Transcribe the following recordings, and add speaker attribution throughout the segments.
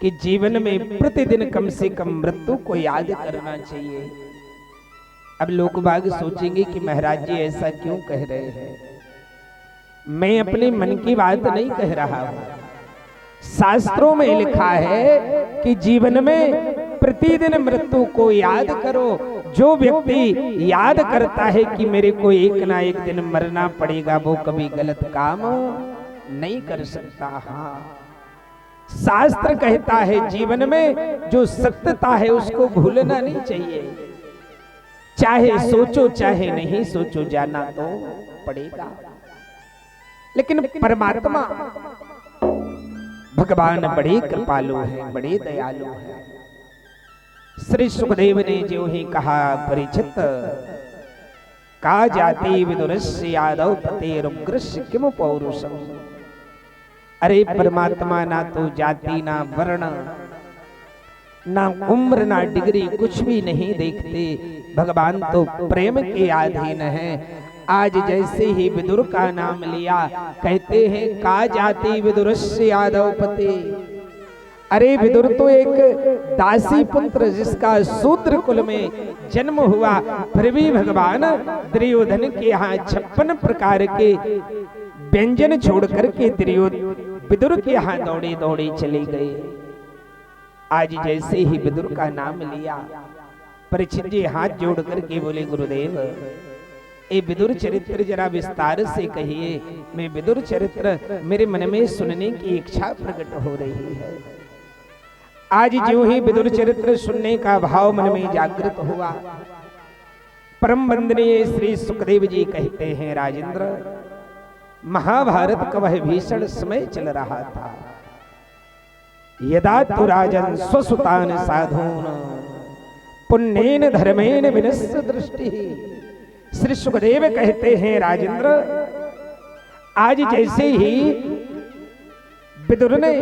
Speaker 1: कि जीवन में प्रतिदिन कम से कम मृत्यु को याद करना चाहिए। अब लोग बाग सोचेंगे कि महाराज जी ऐसा क्यों कह रहे हैं। मैं अपने मन की बात नहीं कह रहा हूं, शास्त्रों में लिखा है कि जीवन में प्रतिदिन मृत्यु को याद करो। जो व्यक्ति याद करता है कि मेरे को एक ना एक दिन मरना पड़ेगा, वो कभी गलत काम नहीं कर सकता। हाँ, शास्त्र कहता है जीवन में जो सत्यता है उसको भूलना नहीं चाहिए। चाहे सोचो चाहे नहीं सोचो, जाना तो पड़ेगा। लेकिन परमात्मा भगवान बड़े कृपालु हैं, बड़े दयालु हैं। श्री सुखदेव ने जो ही कहा, परिचित का जाति विदुरस्य यादव पतेरुग्रस्य किम पौरुषम। अरे परमात्मा ना तो जाति ना वर्ण ना उम्र ना डिग्री कुछ भी नहीं देखते। भगवान तो प्रेम के अधीन है। आज जैसे ही विदुर का नाम लिया, कहते हैं का जाति विदुरस्य यादव पते। अरे विदुर तो एक दासी पुत्र जिसका शूद्र कुल में जन्म हुआ, फिर भी भगवान दुर्योधन के यहाँ 56 प्रकार के व्यंजन छोड़ करके विदुर के यहाँ दौड़े दौड़े चले गए। आज जैसे ही विदुर का नाम लिया, परीक्षित जी हाथ जोड़ करके बोले, गुरुदेव ये विदुर चरित्र जरा विस्तार से कहिए। मैं विदुर चरित्र मेरे मन में सुनने की इच्छा प्रकट हो रही है। आज जो ही विदुर चरित्र सुनने का भाव मन में जागृत हुआ, परम वंदनीय श्री सुखदेव जी कहते हैं, राजेंद्र महाभारत का वह भीषण समय चल रहा था। यदा तु राजन स्वसुतान साधून पुण्येन धर्मेन विनस्य दृष्टि। श्री सुखदेव कहते हैं, राजेंद्र आज जैसे ही विदुर ने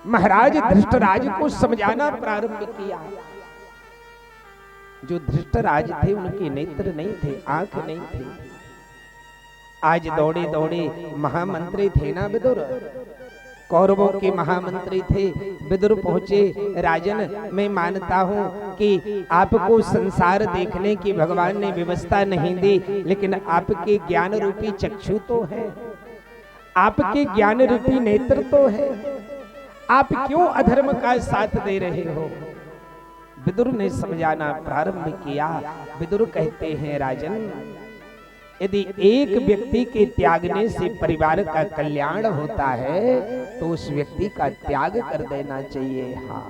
Speaker 1: महाराज धृष्टराज को समझाना प्रारंभ किया, जो धृष्टराज थे उनके नेत्र नहीं थे, आंख नहीं थे। आज दौड़े दौड़े महामंत्री थे ना विदुर, कौरवों के महामंत्री थे। विदुर पहुंचे, राजन मैं मानता हूं कि आपको संसार देखने की भगवान ने व्यवस्था नहीं दी, लेकिन आपके ज्ञान रूपी चक्षु तो है, आपके ज्ञान रूपी नेत्र तो है। आप क्यों अधर्म का साथ दे रहे हो। विदुर ने समझाना प्रारंभ किया। विदुर कहते हैं, राजन यदि एक व्यक्ति के त्यागने से परिवार का कल्याण होता है तो उस व्यक्ति का त्याग कर देना चाहिए। हाँ,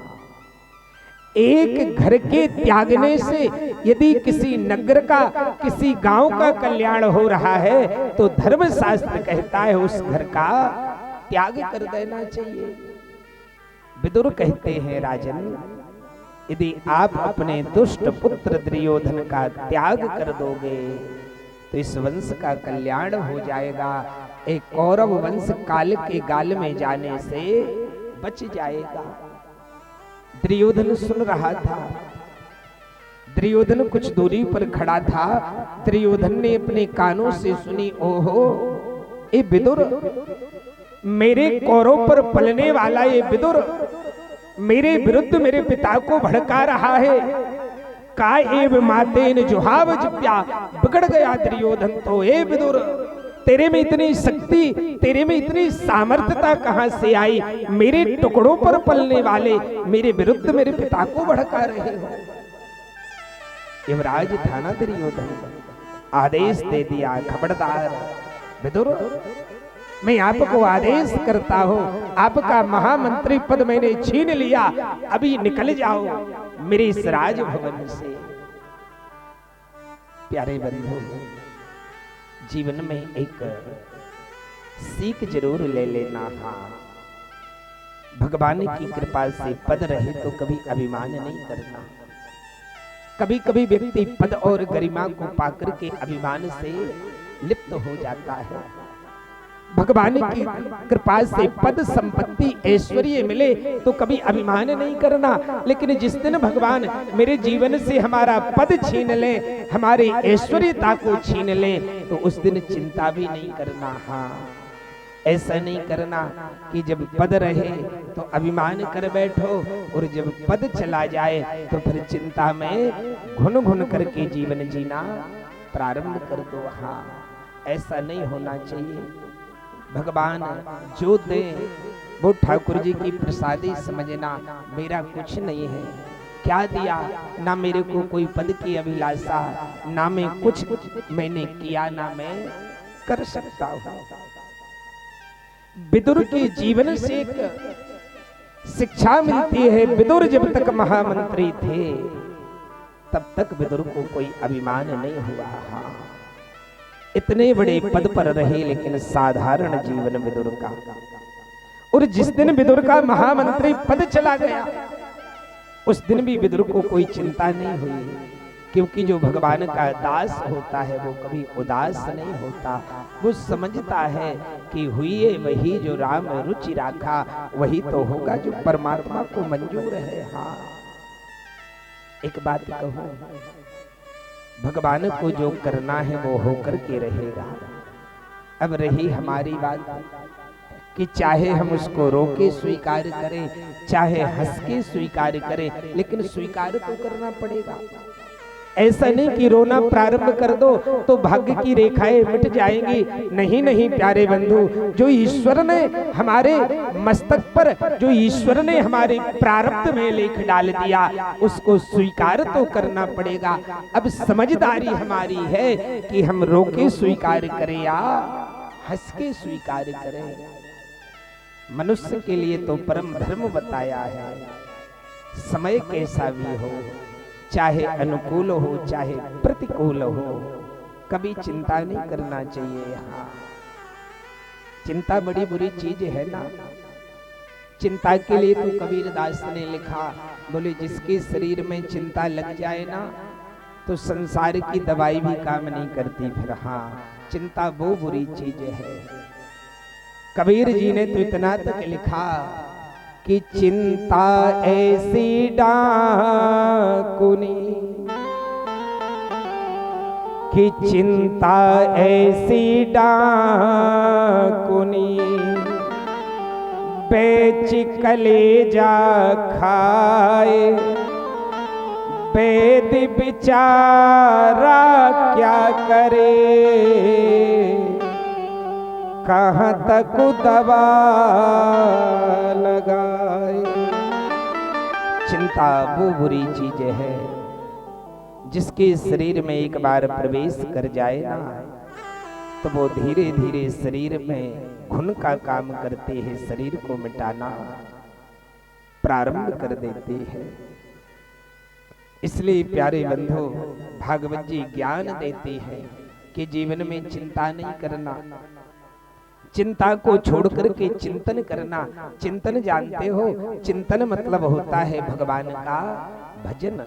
Speaker 1: एक घर के त्यागने से यदि किसी नगर का किसी गांव का कल्याण हो रहा है तो धर्मशास्त्र कहता है उस घर का त्याग कर देना चाहिए। विदुर कहते हैं, राजन यदि आप अपने दुष्ट पुत्र दुर्योधन का त्याग कर दोगे तो इस वंश का कल्याण हो जाएगा। एक कौरव वंश काल के गाल में जाने से बच जाएगा। दुर्योधन सुन रहा था। दुर्योधन कुछ दूरी पर खड़ा था। दुर्योधन ने अपने कानों से सुनी, ओहो ये विदुर, मेरे कौरव पर पलने वाला ये विदुर मेरे विरुद्ध मेरे पिता को भड़का रहा है। का एव मातेन जुहाव जिप्या, बिगड़ गया दुर्योधन तो। ए विदुर, तेरे में इतनी शक्ति, तेरे में इतनी सामर्थ्यता कहां से आई। मेरे टुकड़ों पर पलने वाले मेरे विरुद्ध मेरे पिता को भड़का रहे हो। युवराज था ना दुर्योधन, आदेश दे दिया, खबरदार विदुर मैं आपको आदेश करता हूं, आपका महामंत्री पद मैंने छीन लिया, अभी निकल जाओ मेरे इस राजभवन से। प्यारे बंधु, जीवन में एक सीख जरूर ले लेना। हाँ, भगवान की कृपा से पद रहे तो कभी अभिमान नहीं करना। कभी कभी व्यक्ति पद और गरिमा को पाकर के अभिमान से लिप्त हो जाता है। भगवान की कृपा से पद संपत्ति ऐश्वर्य मिले तो कभी अभिमान नहीं करना, लेकिन जिस दिन भगवान मेरे जीवन से हमारा पद छीन ले, हमारी ऐश्वर्यता को छीन ले, तो उस दिन चिंता भी नहीं करना। हाँ, ऐसा नहीं करना कि जब पद रहे तो अभिमान कर बैठो, और जब पद चला जाए तो फिर चिंता में घुन घुन करके जीवन जीना प्रारंभ कर दो। हाँ, ऐसा नहीं होना चाहिए। भगवान जो दे वो ठाकुर जी की प्रसादी समझना, मेरा कुछ नहीं है। क्या दिया? ना मेरे को कोई पद की अभिलाषा, ना मैं कुछ मैंने किया, ना मैं कर सकता हूं। विदुर के जीवन से एक शिक्षा मिलती है। विदुर जब तक महामंत्री थे तब तक विदुर को कोई अभिमान नहीं हुआ। हाँ, इतने बड़े पद पर रहे लेकिन साधारण जीवन विदुर का। और जिस दिन विदुर का महामंत्री पद चला गया उस दिन भी विदुर को कोई चिंता नहीं हुई, क्योंकि जो भगवान का दास होता है वो कभी उदास नहीं होता। वो समझता है कि हुई वही जो राम रुचि राखा, वही तो होगा जो परमात्मा को मंजूर है। हाँ, एक बात कहूं, भगवान को जो करना है वो होकर के रहेगा। अब रही हमारी बात कि चाहे हम उसको रोके स्वीकार करें, चाहे हंस के स्वीकार करें, लेकिन स्वीकार तो करना पड़ेगा। ऐसा नहीं कि रोना प्रारंभ कर दो तो भाग्य की रेखाएं मिट जाएंगी। नहीं नहीं प्यारे बंधु, जो ईश्वर ने हमारे मस्तक पर, जो ईश्वर ने हमारे प्रारब्ध में लेख डाल दिया, उसको स्वीकार तो करना पड़ेगा। अब समझदारी हमारी है कि हम रोके स्वीकार करें या हंस के स्वीकार करें। मनुष्य के लिए तो परम धर्म बताया है, समय कैसा भी हो, चाहे अनुकूल हो चाहे प्रतिकूल हो, कभी चिंता नहीं करना चाहिए। हाँ, चिंता बड़ी बुरी चीज है ना। चिंता के लिए तो कबीरदास ने लिखा, बोले जिसके शरीर में चिंता लग जाए ना तो संसार की दवाई भी काम नहीं करती फिर। हाँ, चिंता वो बुरी चीज है। कबीर जी ने तो इतना तक लिखा कि चिंता ऐसी डाकुनी, कि चिंता ऐसी डाकुनी, बेच कलेजा खाए, वेद बिचारा क्या करे, कहाँ तक दवा लगाए। चिंता वो बुरी चीज है जिसके शरीर में एक बार प्रवेश कर जाए ना तो वो धीरे धीरे शरीर में खून का काम करते हैं, शरीर को मिटाना प्रारंभ कर देते हैं। इसलिए प्यारे बंधु, भागवत जी ज्ञान देते हैं कि जीवन में चिंता नहीं करना, चिंता को छोड़ करके चिंतन करना। चिंतन जानते हो, चिंतन मतलब होता है भगवान का भजन।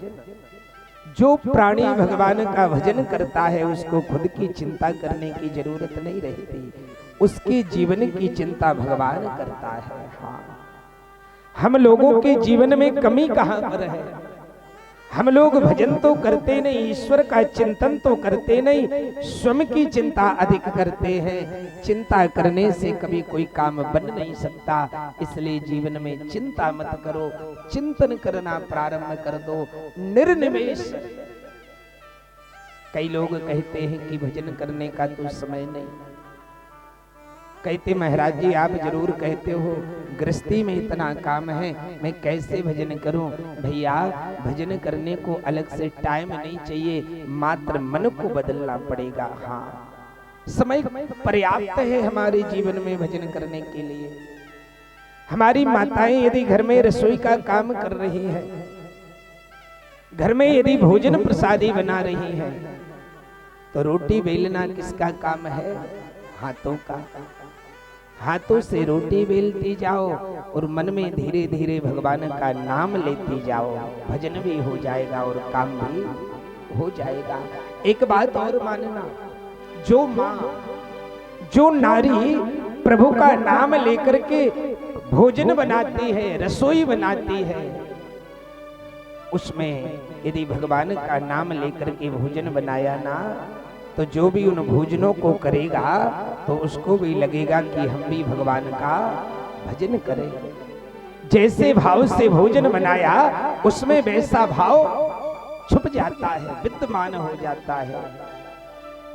Speaker 1: जो प्राणी भगवान का भजन करता है उसको खुद की चिंता करने की जरूरत नहीं रहती, उसके जीवन की चिंता भगवान करता है। हाँ, हम लोगों के जीवन में कमी कहाँ पर है? हम लोग भजन तो करते नहीं, ईश्वर का चिंतन तो करते नहीं, स्वयं की चिंता अधिक करते हैं। चिंता करने से कभी कोई काम बन नहीं सकता। इसलिए जीवन में चिंता मत करो, चिंतन करना प्रारंभ कर दो, निर्निमेष। कई लोग कहते हैं कि भजन करने का तो समय नहीं। कहते महाराज जी आप जरूर कहते हो गृहस्थी में इतना काम है, मैं कैसे भजन करूं? भैया, भजन करने को अलग से टाइम नहीं चाहिए, मात्र मन को बदलना पड़ेगा। हाँ, समय पर्याप्त है हमारे जीवन में भजन करने के लिए। हमारी माताएं यदि घर में रसोई का काम कर रही हैं, घर में यदि भोजन प्रसादी बना रही हैं, तो रोटी बेलना किसका काम है? हाथों का। हाथों से रोटी बेलती जाओ और मन में धीरे धीरे भगवान का नाम लेती जाओ, भजन भी हो जाएगा और काम भी हो जाएगा। एक बात और मानना, जो माँ, जो नारी प्रभु का नाम लेकर के भोजन बनाती है, रसोई बनाती है, उसमें यदि भगवान का नाम लेकर के भोजन बनाया ना तो जो भी उन भोजनों को करेगा तो उसको भी लगेगा कि हम भी भगवान का भजन करें। जैसे भाव से भोजन बनाया उसमें वैसा भाव छुप जाता है, विद्यमान हो जाता है।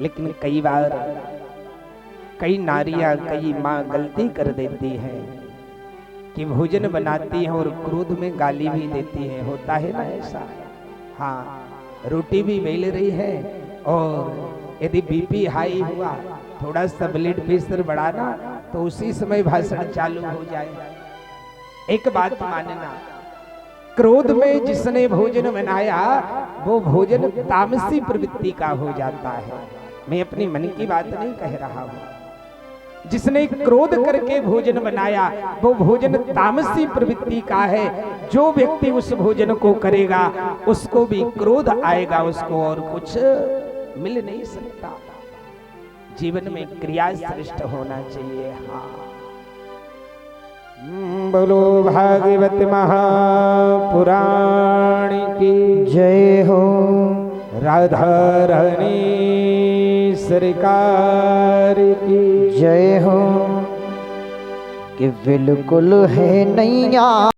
Speaker 1: लेकिन कई बार कई नारियां, कई माँ गलती कर देती हैं कि भोजन बनाती हैं और क्रोध में गाली भी देती हैं। होता है ना ऐसा? हाँ, रोटी भी बेल रही है और यदि बीपी हाई हुआ, थोड़ा सा ब्लड प्रेशर बढ़ाना, तो उसी समय भाषण चालू हो जाए। एक बात मानना, क्रोध में जिसने भोजन बनाया वो भोजन तामसी प्रवृत्ति का हो जाता है। मैं अपनी मन की बात नहीं कह रहा हूं। जिसने क्रोध करके भोजन बनाया वो भोजन तामसी प्रवृत्ति का है। जो व्यक्ति उस भोजन को करेगा उसको भी क्रोध आएगा, उसको और कुछ मिल नहीं सकता। जीवन में क्रिया श्रेष्ठ होना चाहिए। हाँ, बोलो भागवत महापुराण की
Speaker 2: जय हो।
Speaker 1: राधा रानी सरकार की
Speaker 2: जय हो। कि बिल्कुल है नैया